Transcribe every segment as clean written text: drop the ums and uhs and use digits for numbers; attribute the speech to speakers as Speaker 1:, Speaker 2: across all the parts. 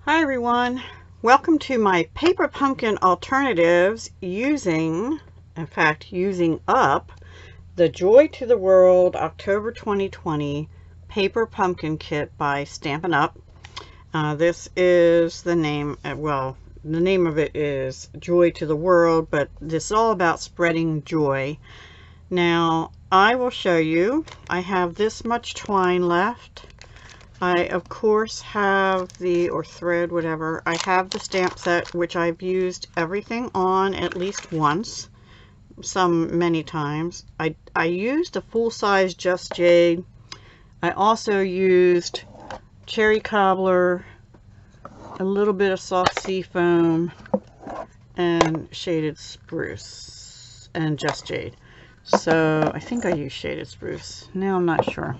Speaker 1: Hi everyone, welcome to my paper pumpkin alternatives using up the Joy to the World October 2020 paper pumpkin kit by Stampin' Up. This is the name, the name of it is Joy to the World, but this is all about spreading joy. Now I will show you, I have this much twine left. I of course have or thread, whatever. I have the stamp set, which I've used everything on at least once, many times. I used a full-size Just Jade. I also used cherry cobbler, a little bit of soft sea foam, and shaded spruce, and Just Jade. So I think I used shaded spruce. Now I'm not sure.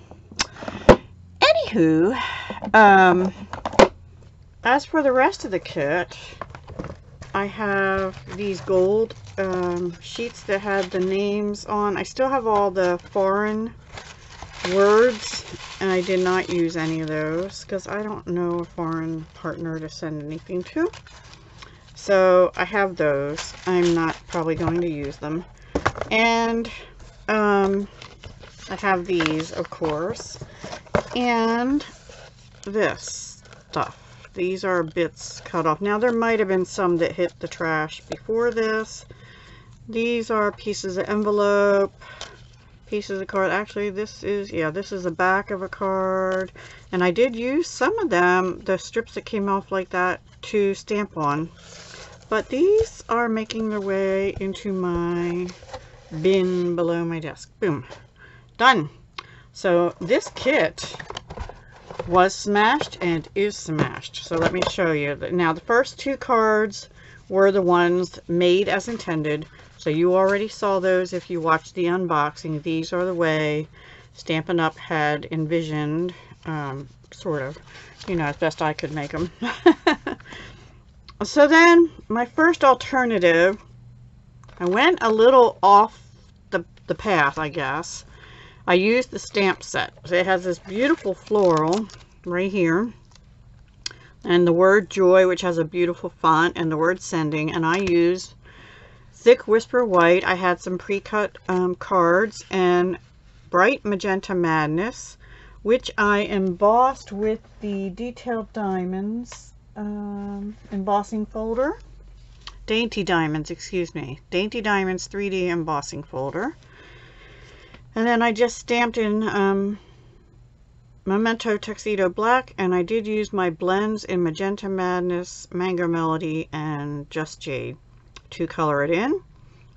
Speaker 1: Anywho, as for the rest of the kit, I have these gold sheets that had the names on. I still have all the foreign words, and I did not use any of those because I don't know a foreign partner to send anything to. So I have those. I'm not probably going to use them. And I have these, of course. And this stuff. These are bits cut off. Now there might have been some that hit the trash before this. These are pieces of envelope, pieces of card. Actually, this is the back of a card. And I did use some of them, the strips that came off like that, to stamp on. But these are making their way into my bin below my desk. Boom. Done. So this kit was smashed and is smashed. So let me show you. Now the first two cards were the ones made as intended. So you already saw those if you watched the unboxing. These are the way Stampin' Up had envisioned, sort of, you know, as best I could make them. So then my first alternative, I went a little off the path, I guess. I used the stamp set. So it has this beautiful floral right here, and the word joy, which has a beautiful font, and the word sending. And I used thick whisper white. I had some pre-cut cards and bright magenta madness, which I embossed with the detailed diamonds embossing folder. Dainty Diamonds, excuse me. Dainty Diamonds 3D embossing folder. And then I just stamped in Memento Tuxedo Black, and I did use my blends in Magenta Madness, Mango Melody, and Just Jade to color it in.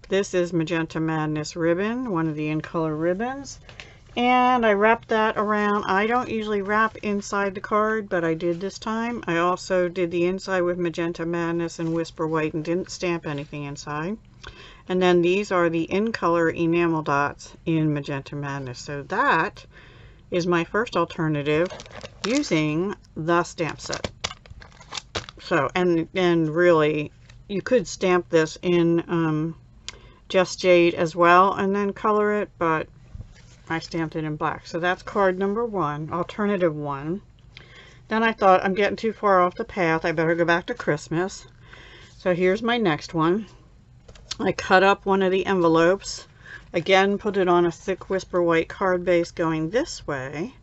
Speaker 1: This is Magenta Madness ribbon, one of the in color ribbons. And I wrapped that around. I don't usually wrap inside the card, but I did this time. I also did the inside with Magenta Madness and Whisper White and didn't stamp anything inside. And then these are the in color enamel dots in Magenta Madness. So that is my first alternative using the stamp set. So, and really, you could stamp this in Just Jade as well and then color it, but I stamped it in black. So that's card number one, alternative one. Then I thought, I'm getting too far off the path. I better go back to Christmas. So here's my next one. I cut up one of the envelopes. Again, put it on a thick whisper white card base going this way.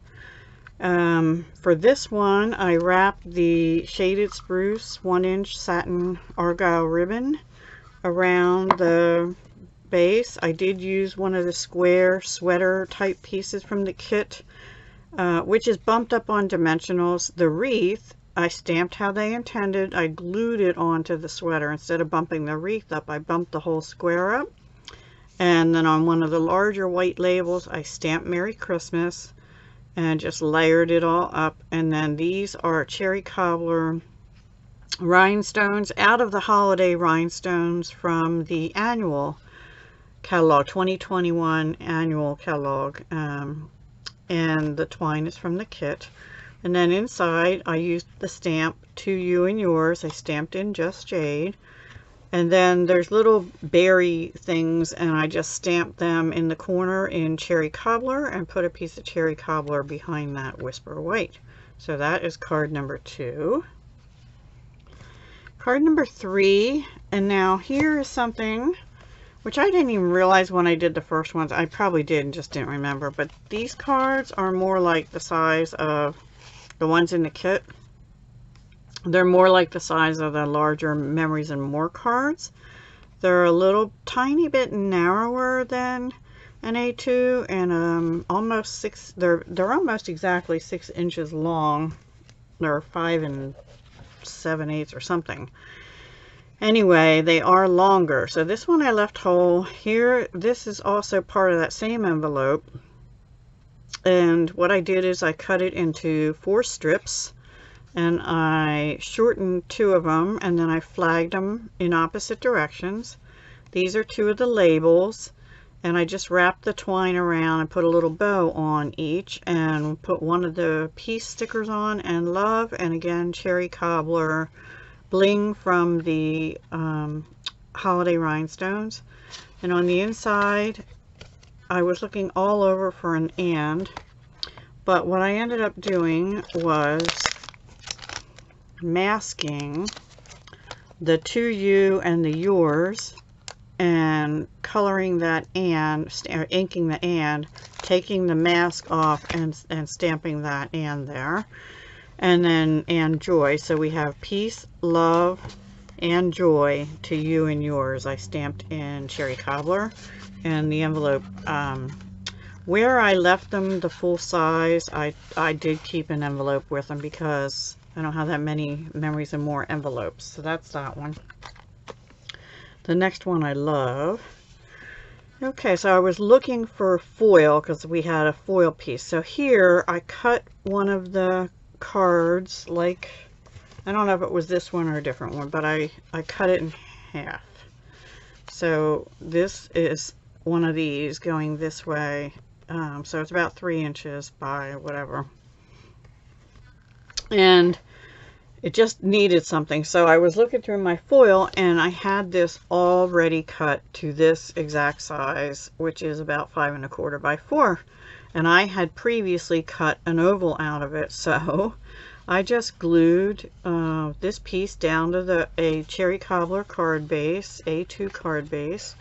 Speaker 1: For this one, I wrapped the shaded spruce 1-inch satin argyle ribbon around the base. I did use one of the square sweater type pieces from the kit, which is bumped up on dimensionals. The wreath, I stamped how they intended. I glued it onto the sweater. Instead of bumping the wreath up, I bumped the whole square up. And then on one of the larger white labels, I stamped Merry Christmas and just layered it all up. And then these are cherry cobbler rhinestones out of the holiday rhinestones from the annual catalog, 2021 annual catalog. And the twine is from the kit. And then inside, I used the stamp To You and Yours. I stamped in Just Jade. And then there's little berry things, and I just stamped them in the corner in cherry cobbler and put a piece of cherry cobbler behind that whisper white. So that is card number 2. Card number 3, and now here is something which I didn't even realize when I did the first ones. I probably did and just didn't remember, but these cards are more like the size of the ones in the kit. They're more like the size of the larger Memories and More cards. They're a little tiny bit narrower than an A2, and almost 6. They're almost exactly 6 inches long. They're 5 7/8 or something. Anyway, they are longer. So this one I left whole. Here, this is also part of that same envelope. And what I did is I cut it into 4 strips, and I shortened 2 of them, and then I flagged them in opposite directions. These are 2 of the labels, and I just wrapped the twine around and put a little bow on each, and put one of the peace stickers on, and love, and again cherry cobbler bling from the holiday rhinestones. And on the inside I was looking all over for an and, but what I ended up doing was masking the to you and the yours, and coloring that and, or inking the and, taking the mask off and stamping that and there. And then and joy, so we have peace, love, and joy to you and yours. I stamped in cherry cobbler, and the envelope, where I left them the full size, I did keep an envelope with them because I don't have that many Memories and More envelopes. So that's that one. The next one I love. Okay, so I was looking for foil because we had a foil piece. So here I cut one of the cards, like, I don't know if it was this one or a different one, but I cut it in half. So this is one of these going this way, so it's about 3 inches by whatever, and it just needed something. So I was looking through my foil, and I had this already cut to this exact size, which is about 5 1/4 by 4. And I had previously cut an oval out of it, so I just glued this piece down to a cherry cobbler card base, A2 card base.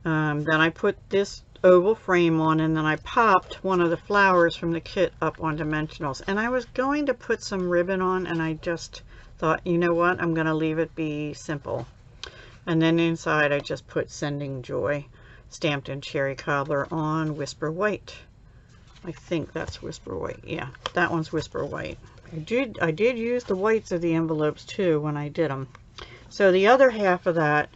Speaker 1: Then I put this oval frame on, and then I popped one of the flowers from the kit up on dimensionals. And I was going to put some ribbon on, and I just thought, you know what, I'm going to leave it be simple. And then inside I just put Sending Joy stamped in cherry cobbler on Whisper White. I think that's Whisper White. Yeah, that one's Whisper White. I did use the whites of the envelopes too when I did them. So the other half of that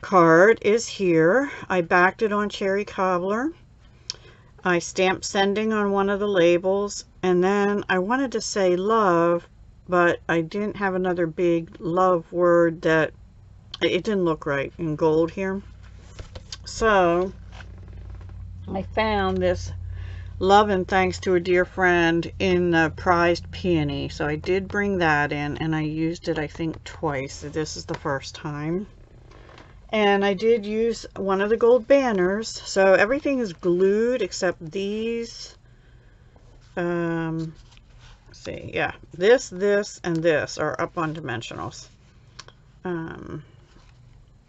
Speaker 1: card is here. I backed it on cherry cobbler. I stamped Sending on one of the labels, and then I wanted to say love, but I didn't have another big love word that it didn't look right in gold here. So I found this love and thanks to a dear friend in the prized peony. So I did bring that in, and I used it I think twice. This is the first time. And I did use one of the gold banners. So everything is glued except these. Let's see, yeah, this, and this are up on dimensionals.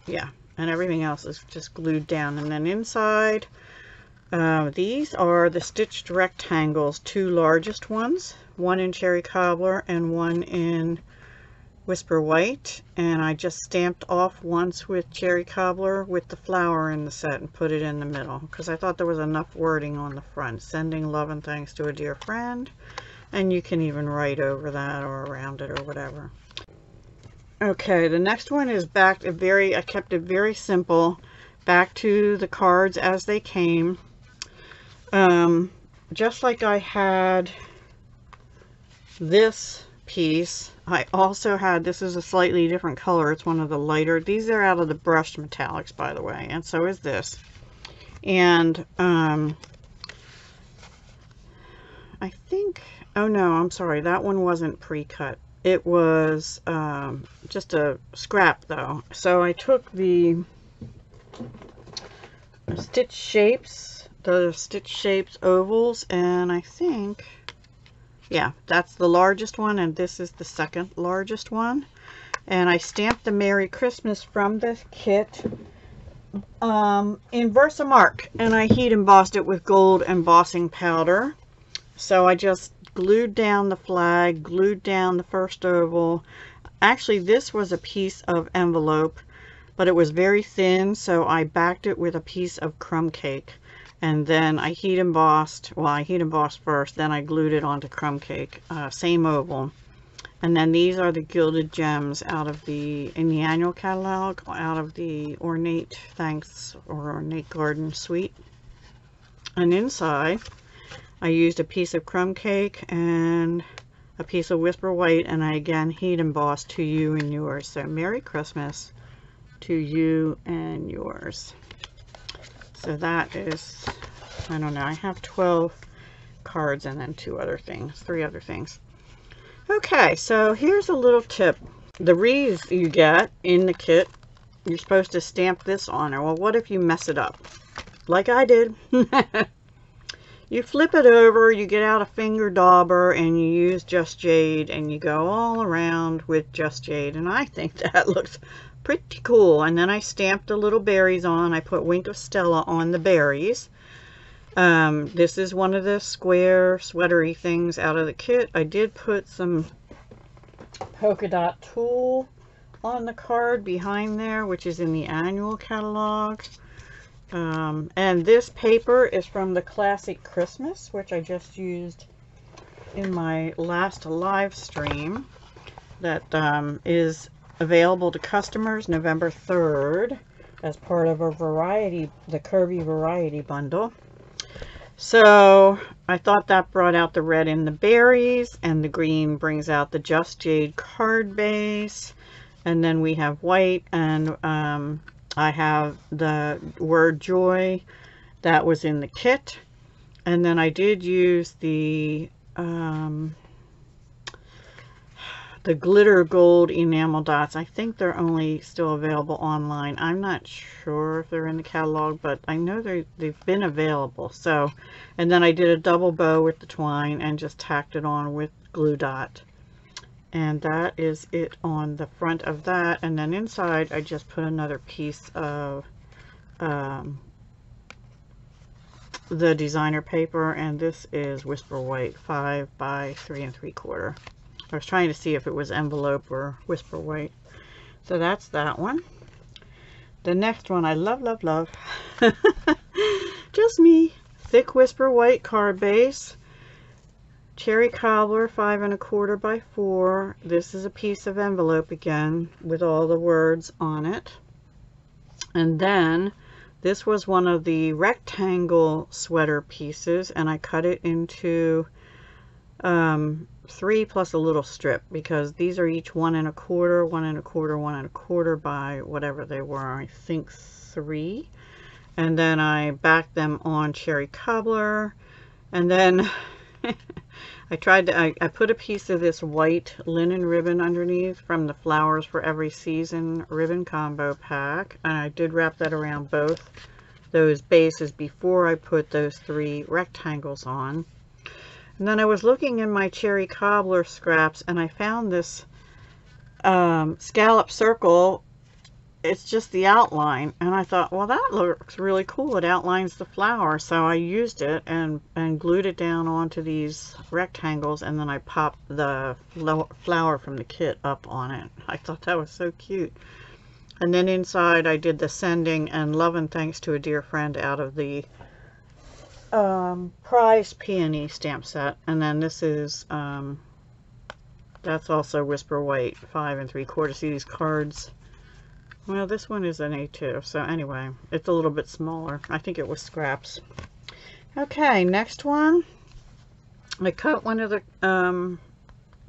Speaker 1: Yeah, and everything else is just glued down. And then inside, these are the stitched rectangles, 2 largest ones, one in cherry cobbler and one in Whisper White, and I just stamped off once with cherry cobbler with the flower in the set and put it in the middle because I thought there was enough wording on the front. Sending love and thanks to a dear friend, and you can even write over that or around it or whatever. Okay, the next one is back to I kept it very simple, back to the cards as they came. Just like I had this piece, I also had, this is a slightly different color, it's one of the lighter, these are out of the brushed metallics by the way, and so is this. And I think, oh no, I'm sorry, that one wasn't pre-cut. It was just a scrap though. So I took the stitch shapes, the stitch shapes ovals, and I think, yeah, that's the largest one, and this is the second largest one. And I stamped the Merry Christmas from the kit in Versamark, and I heat embossed it with gold embossing powder. So I just glued down the flag, glued down the first oval. Actually, this was a piece of envelope, but it was very thin, so I backed it with a piece of crumb cake. And then I heat embossed, well, I heat embossed first, then I glued it onto crumb cake, same oval. And then these are the gilded gems out of in the annual catalog, out of the Ornate Thanks or Ornate Garden Suite. And inside, I used a piece of crumb cake and a piece of Whisper White, and I again heat embossed to you and yours. So Merry Christmas to you and yours. So that is, I don't know, I have 12 cards and then 3 other things. Okay, so here's a little tip. The wreaths you get in the kit, you're supposed to stamp this on it. Well, what if you mess it up? Like I did. You flip it over, you get out a finger dauber, and you use Just Jade, and you go all around with Just Jade. And I think that looks pretty cool. And then I stamped the little berries on. I put Wink of Stella on the berries. This is one of the square sweatery things out of the kit. I did put some polka dot tulle on the card behind there, which is in the annual catalog. And this paper is from the Classic Christmas, which I just used in my last live stream. That is available to customers November 3rd as part of a the Curvy Variety Bundle. So I thought that brought out the red in the berries, and the green brings out the Just Jade card base. And then we have white, and I have the word joy that was in the kit. And then I did use the glitter gold enamel dots. I think they're only still available online. I'm not sure if they're in the catalog, but I know they've been available. So, and then I did a double bow with the twine and just tacked it on with glue dot. And that is it on the front of that. And then inside I just put another piece of the designer paper, and this is Whisper White 5 by 3 3/4. I was trying to see if it was envelope or Whisper White. So that's that one. The next one I love, love, love. Just me. Thick Whisper White card base. Cherry cobbler 5 1/4 by 4. This is a piece of envelope again with all the words on it. And then this was one of the rectangle sweater pieces, and I cut it into 3 plus a little strip, because these are each 1 1/4, 1 1/4, 1 1/4 by whatever they were, I think 3. And then I backed them on cherry cobbler, and then I put a piece of this white linen ribbon underneath from the Flowers for Every Season ribbon combo pack, and I did wrap that around both those bases before I put those 3 rectangles on. And then I was looking in my cherry cobbler scraps, and I found this scallop circle. It's just the outline, and I thought, well, that looks really cool. It outlines the flower. So I used it and glued it down onto these rectangles, and then I popped the flower from the kit up on it. I thought that was so cute. And then inside I did the Sending and Love and Thanks to a Dear Friend out of the Prize Peony stamp set. And then this is that's also Whisper White 5 3/4. See these cards? Well, this one is an A2, so anyway, it's a little bit smaller. I think it was scraps. Okay, next one. I cut one of the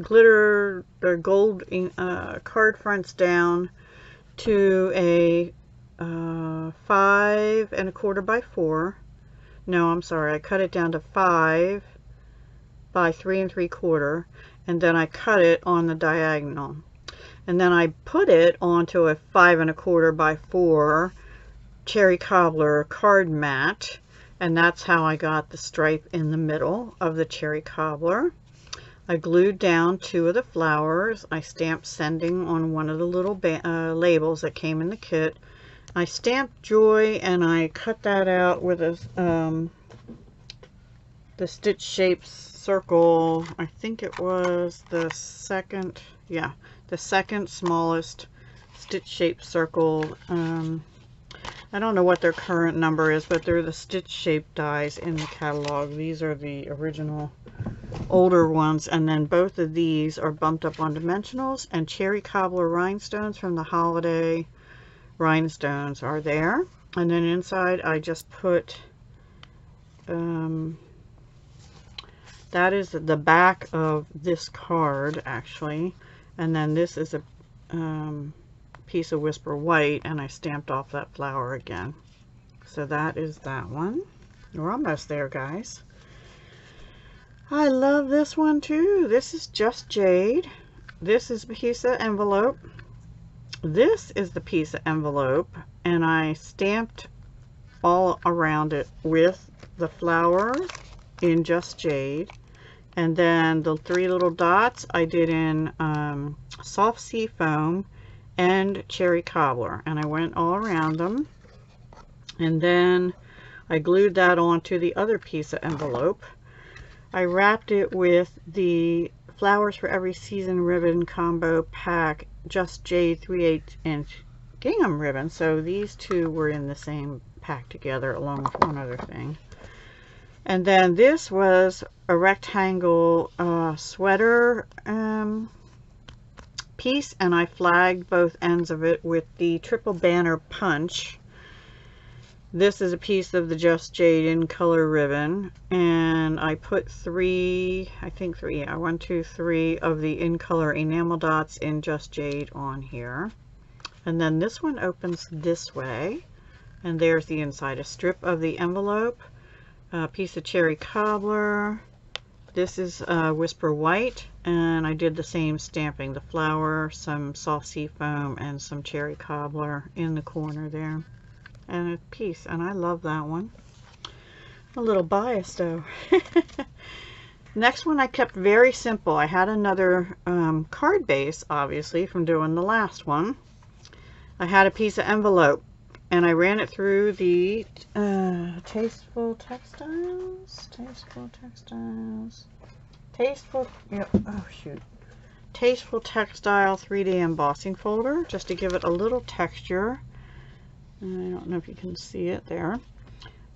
Speaker 1: glitter or gold card fronts down to a 5 1/4 by 4. No, I'm sorry, I cut it down to 5 by 3 3/4, and then I cut it on the diagonal. And then I put it onto a 5 1/4 by 4 cherry cobbler card mat, and that's how I got the stripe in the middle of the cherry cobbler. I glued down 2 of the flowers. I stamped sending on one of the little labels that came in the kit. I stamped Joy, and I cut that out with a the stitch shaped circle. I think it was the second, yeah, the second smallest stitch shaped circle. I don't know what their current number is, but they're the stitch shaped dies in the catalog. These are the original older ones, and then both of these are bumped up on dimensionals, and cherry cobbler rhinestones from the holiday rhinestones are there. And then inside I just put that is the back of this card actually, and then this is a piece of Whisper White, and I stamped off that flower again. So that is that one. We're almost there, guys. I love this one too. This is Just Jade. This is a piece of envelope. This is the piece of envelope, and I stamped all around it with the flower in Just Jade, and then the 3 little dots I did in soft sea foam and cherry cobbler, and I went all around them, and then I glued that onto the other piece of envelope. I wrapped it with the Flowers for Every Season ribbon combo pack Just Jade 3/8 inch gingham ribbon, so these 2 were in the same pack together along with one other thing. And then this was a rectangle sweater piece, and I flagged both ends of it with the triple banner punch. This is a piece of the Just Jade in color ribbon, and I put 3, I think 3, yeah, 1, 2, 3 of the in color enamel dots in Just Jade on here. And then this one opens this way, and there's the inside, a strip of the envelope, a piece of cherry cobbler. This is Whisper White, and I did the same stamping, the flower, some soft sea foam, and some cherry cobbler in the corner there, and a piece, and I love that one. A little biased though. Next one I kept very simple. I had another card base, obviously, from doing the last one. I had a piece of envelope, and I ran it through the Tasteful Textiles, Tasteful Textile 3D embossing folder, just to give it a little texture. I don't know if you can see it there.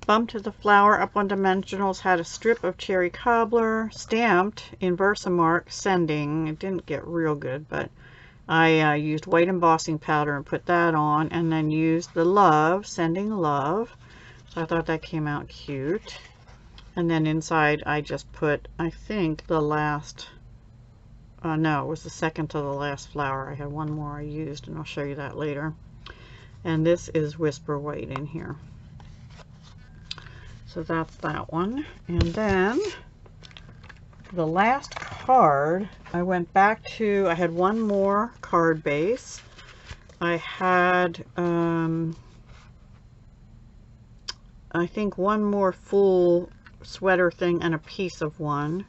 Speaker 1: Bumped the flower up on dimensionals, had a strip of cherry cobbler, stamped in Versamark Sending. It didn't get real good, but I used white embossing powder and put that on, and then used the Love, Sending Love. So I thought that came out cute. And then inside I just put, I think, the last, no, it was the second to the last flower. I had one more I used, and I'll show you that later. And this is Whisper White in here. So that's that one. And then the last card, I went back to, I had one more card base. I had, I think, one more full sweater thing and a piece of one.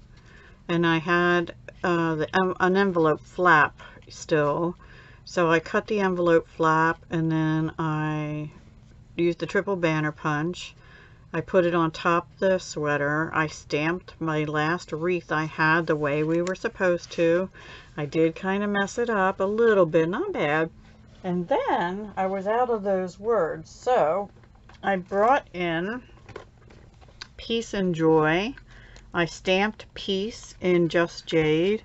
Speaker 1: And I had an envelope flap still. So I cut the envelope flap, and then I used the triple banner punch. I put it on top of the sweater. I stamped my last wreath I had the way we were supposed to. I did kind of mess it up a little bit, not bad. And then I was out of those words, so I brought in Peace and Joy. I stamped Peace in Just Jade,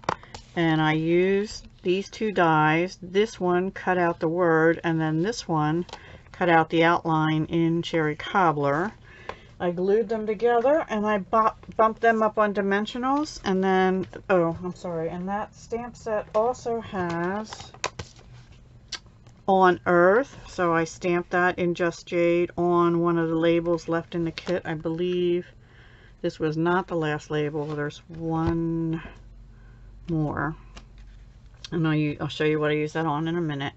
Speaker 1: and I used these 2 dies. This one cut out the word, and then this one cut out the outline in cherry cobbler. I glued them together, and I bumped them up on dimensionals, and then, oh, I'm sorry, and that stamp set also has On Earth, so I stamped that in Just Jade on one of the labels left in the kit. I believe this was not the last label. There's one more, and I'll show you what I use that on in a minute.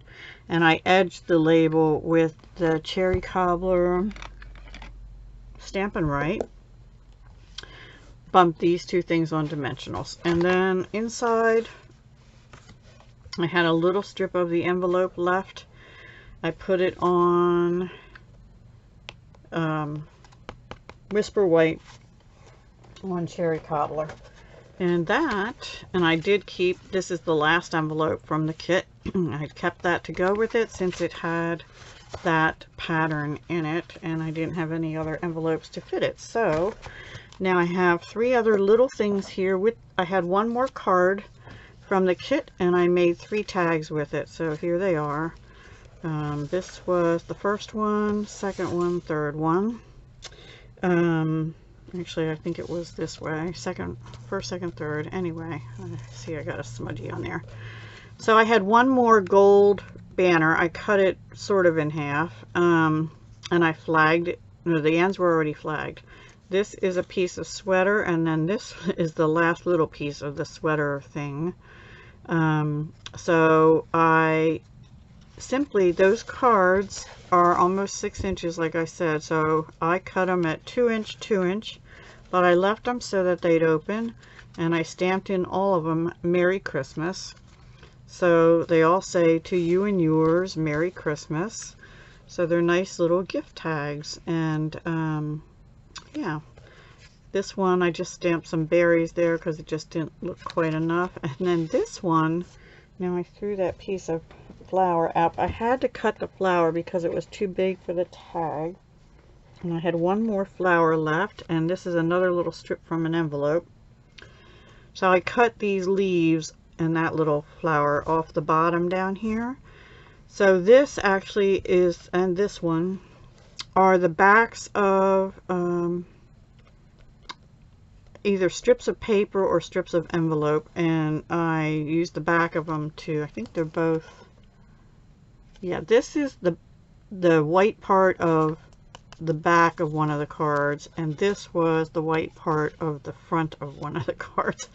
Speaker 1: And I edged the label with the cherry cobbler Stampin' Right. bumped these two things on dimensionals. And then inside, I had a little strip of the envelope left. I put it on Whisper White on Cherry Cobbler. And I did keep, this is the last envelope from the kit. I kept that to go with it since it had that pattern in it, and I didn't have any other envelopes to fit it. So now I have 3 other little things here. I had one more card from the kit, and I made 3 tags with it. So here they are. This was the first one, second one, third one. Actually, I think it was this way. First, second, third. Anyway, see, I got a smudgy on there. So I had one more gold banner. I cut it sort of in half, and I flagged it. No, the ends were already flagged. This is a piece of sweater, and then this is the last little piece of the sweater thing. So those cards are almost 6 inches, like I said, so I cut them at 2 inch, 2 inch, but I left them so that they'd open, and I stamped in all of them Merry Christmas. So they all say, to you and yours, Merry Christmas. So they're nice little gift tags. And yeah, this one I just stamped some berries there because it just didn't look quite enough. And then this one, now I threw that piece of flower out. I had to cut the flower because it was too big for the tag. And I had one more flower left, and this is another little strip from an envelope. So I cut these leaves and that little flower off the bottom down here. So this actually is, and this one, are the backs of either strips of paper or strips of envelope, and I used the back of them to, I think they're both, yeah, this is the white part of the back of one of the cards, and this was the white part of the front of one of the cards,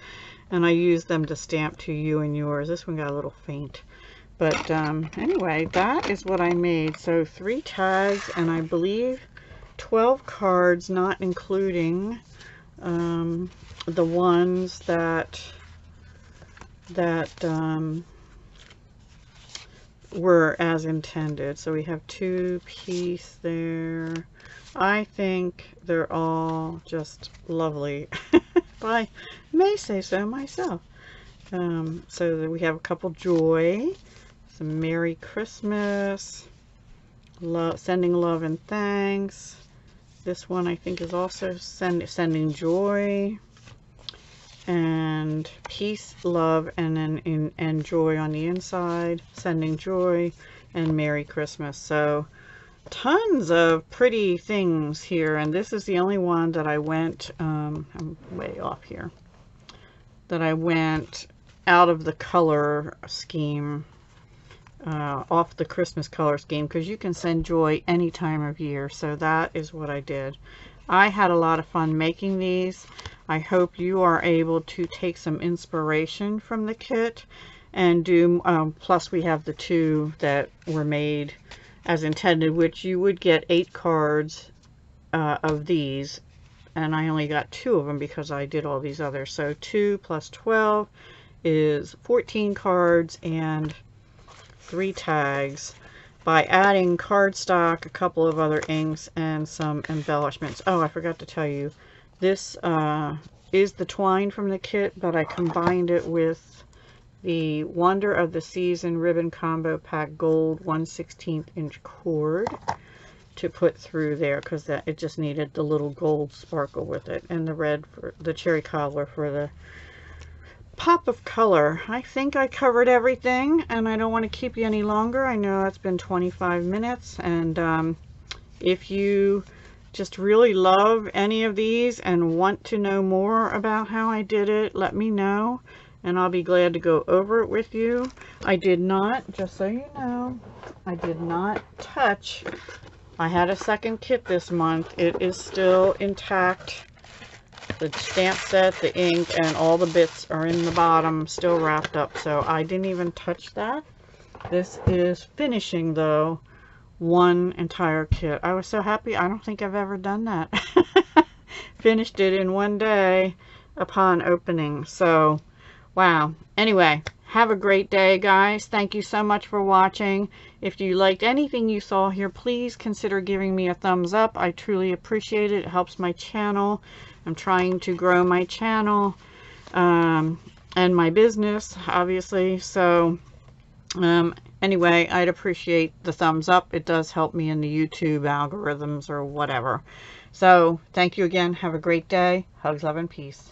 Speaker 1: and I used them to stamp to you and yours. This one got a little faint, but anyway, that is what I made. So 3 tags, and I believe 12 cards, not including the ones that were as intended. So we have 2 pieces there. I think they're all just lovely. If I may say so myself. So we have a couple joy, some Merry Christmas, sending love and thanks. This one I think is also sending joy and peace, love, and then and joy on the inside, sending joy and Merry Christmas. So tons of pretty things here, and this is the only one that I went, I'm way off here, that I went out of the color scheme, off the Christmas color scheme, because you can send joy any time of year. So that is what I did. I had a lot of fun making these. I hope you are able to take some inspiration from the kit and do, plus we have the 2 that were made as intended, which you would get 8 cards of these, and I only got 2 of them because I did all these others. So 2 plus 12 is 14 cards and 3 tags by adding cardstock, a couple of other inks, and some embellishments. Oh, I forgot to tell you, this is the twine from the kit, but I combined it with the Wonder of the Season Ribbon Combo Pack Gold 1/16 inch cord to put through there, because it just needed the little gold sparkle with it, and the red for the cherry cobbler for the pop of color. I think I covered everything, and I don't want to keep you any longer. I know it's been 25 minutes, and if you just really love any of these and want to know more about how I did it, let me know, and I'll be glad to go over it with you. I did not, just so you know, I did not touch. I had a second kit this month. It is still intact. The stamp set, the ink, and all the bits are in the bottom, still wrapped up, so I didn't even touch that. This is finishing, though, one entire kit. I was so happy. I don't think I've ever done that. finished it in one day upon opening. So, wow. Anyway, have a great day, guys. Thank you so much for watching. If you liked anything you saw here, please consider giving me a thumbs up. I truly appreciate it. It helps my channel. I'm trying to grow my channel and my business, obviously. So, anyway, I'd appreciate the thumbs up. It does help me in the YouTube algorithms or whatever. So, thank you again. Have a great day. Hugs, love, and peace.